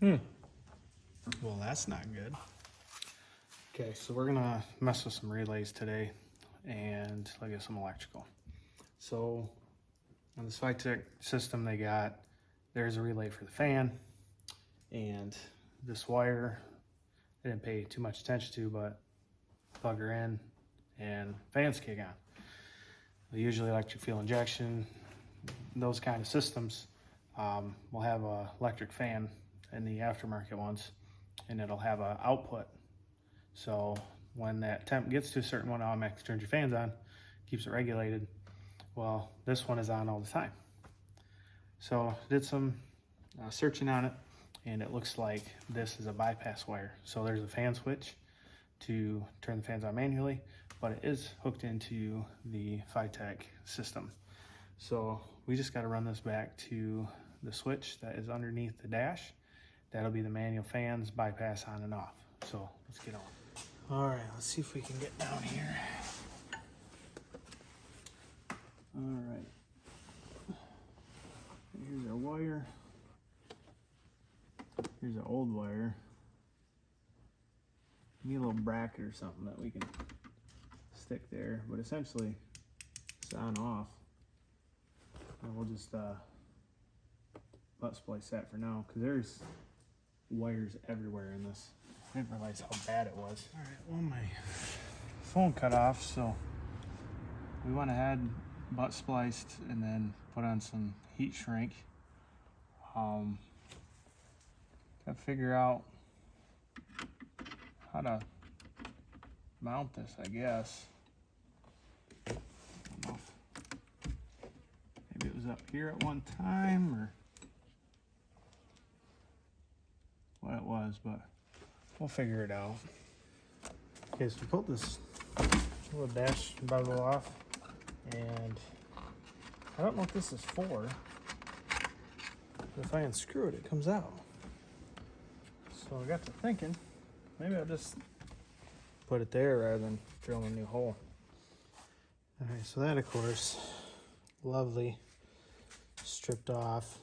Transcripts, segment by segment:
Well, that's not good. Okay, so we're gonna mess with some relays today and look at some electrical. So on the SwiTech system there's a relay for the fan, and this wire I didn't pay too much attention to, but plug her in and fans kick on. Usually electric fuel injection, those kind of systems will have a electric fan in the aftermarket ones, and it'll have an output. So when that temp gets to a certain one, automatically turns your fans on, keeps it regulated. Well, this one is on all the time. So did some searching on it, and it looks like this is a bypass wire. So there's a fan switch to turn the fans on manually, but it is hooked into the SwiTech system. So we just got to run this back to the switch that is underneath the dash. That'll be the manual fans bypass on and off. So let's get on. All right, let's see if we can get down here. All right, here's our wire. Here's our old wire. Need a little bracket or something that we can stick there, but essentially it's on off. And we'll just butt splice that for now, because there's wires everywhere in this. I didn't realize how bad it was. All right, well, my phone cut off, so we went ahead, butt spliced, and then put on some heat shrink. Got to figure out how to mount this, I guess. I don't know. Maybe it was up here at one time, or what it was, but we'll figure it out. Okay, so we pulled this little dash bevel off, and I don't know what this is for, but if I unscrew it, it comes out. So I got to thinking, maybe I'll just put it there rather than drill a new hole. All right, so that, of course, lovely, stripped off.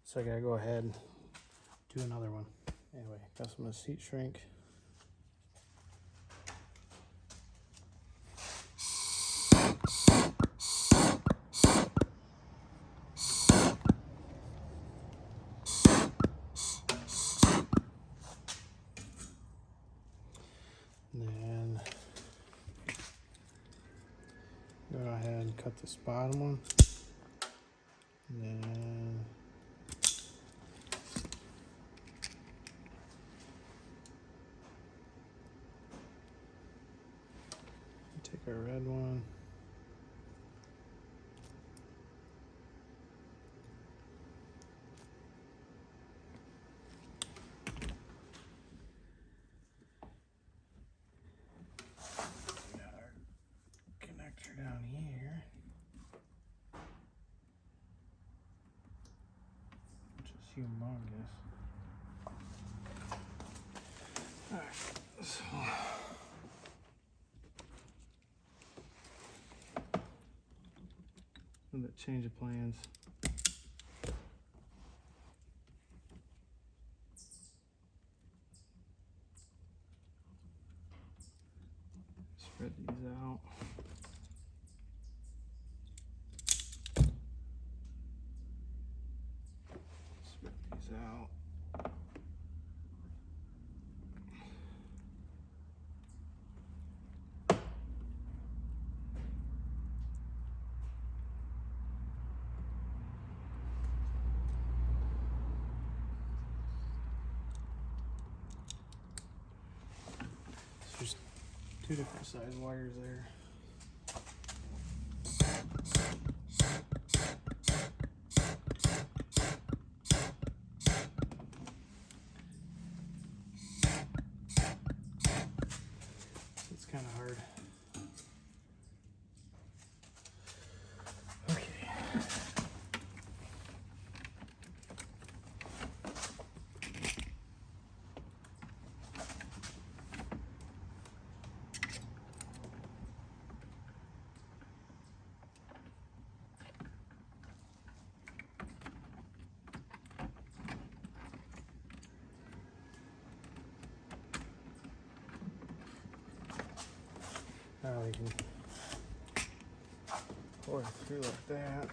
So I gotta go ahead and do another one. Anyway, got some of this heat shrink. And then go ahead and cut this bottom one. And then take our red one. Got our connector down here, which is humongous. All right, so the change of plans. Spread these out. Spread these out. There's two different size wires there. It's kind of hard. Okay. Now we can pour it through like that.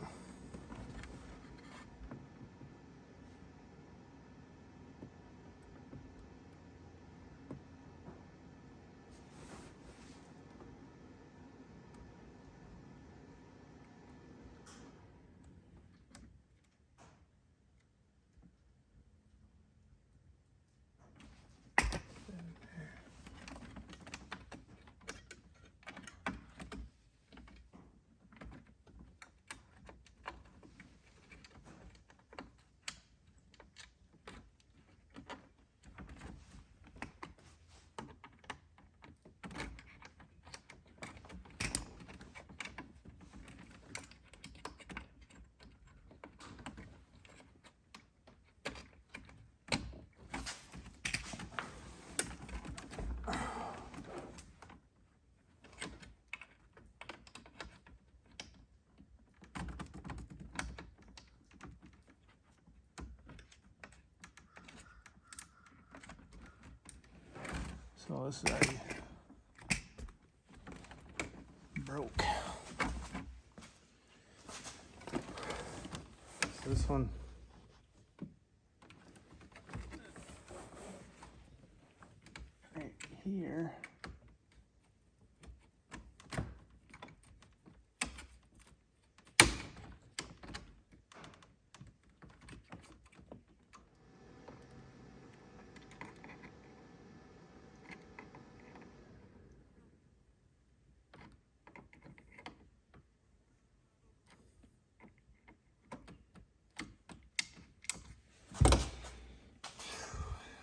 So this is already broke. So this one right here.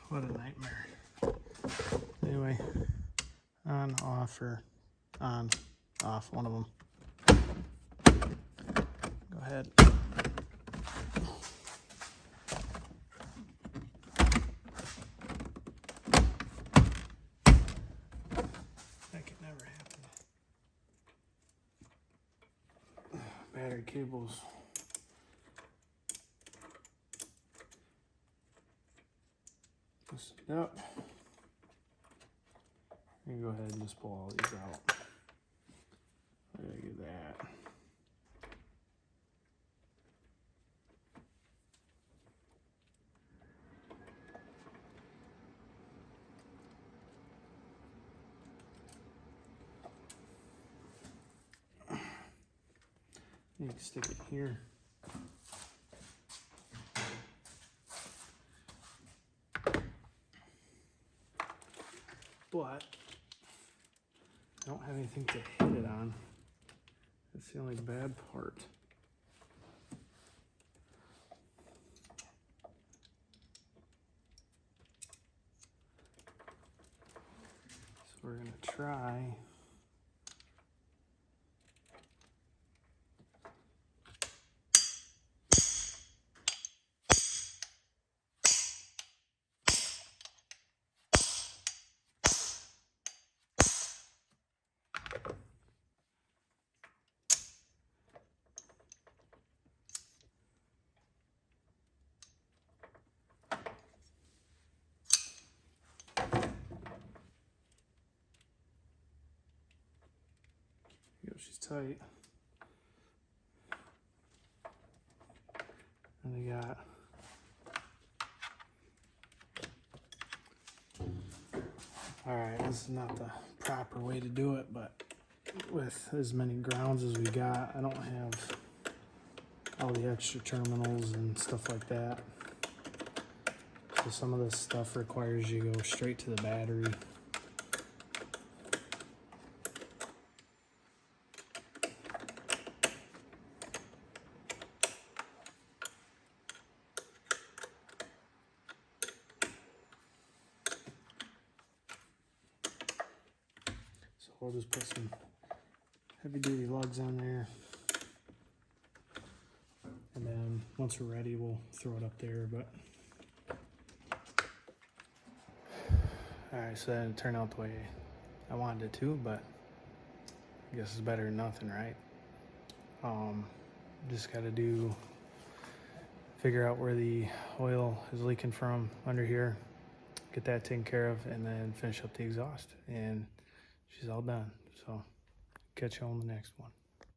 What a nightmare. Anyway, on, off, or on, off, one of them. Go ahead. That could never happen. Battery cables. Loosen it up. You can go ahead and just pull all these out. Look at that. You can stick it here. But I don't have anything to hit it on. That's the only bad part. So we're gonna try . She's tight. And they got alright, this is not the proper way to do it, but with as many grounds as we got, I don't have all the extra terminals and stuff like that. So some of this stuff requires you to go straight to the battery. We'll just put some heavy duty lugs on there. And then once we're ready, we'll throw it up there, but. Alright, so that didn't turn out the way I wanted it to, but I guess it's better than nothing, right? Just gotta figure out where the oil is leaking from under here, get that taken care of, and then finish up the exhaust. And she's all done. So Catch you on the next one.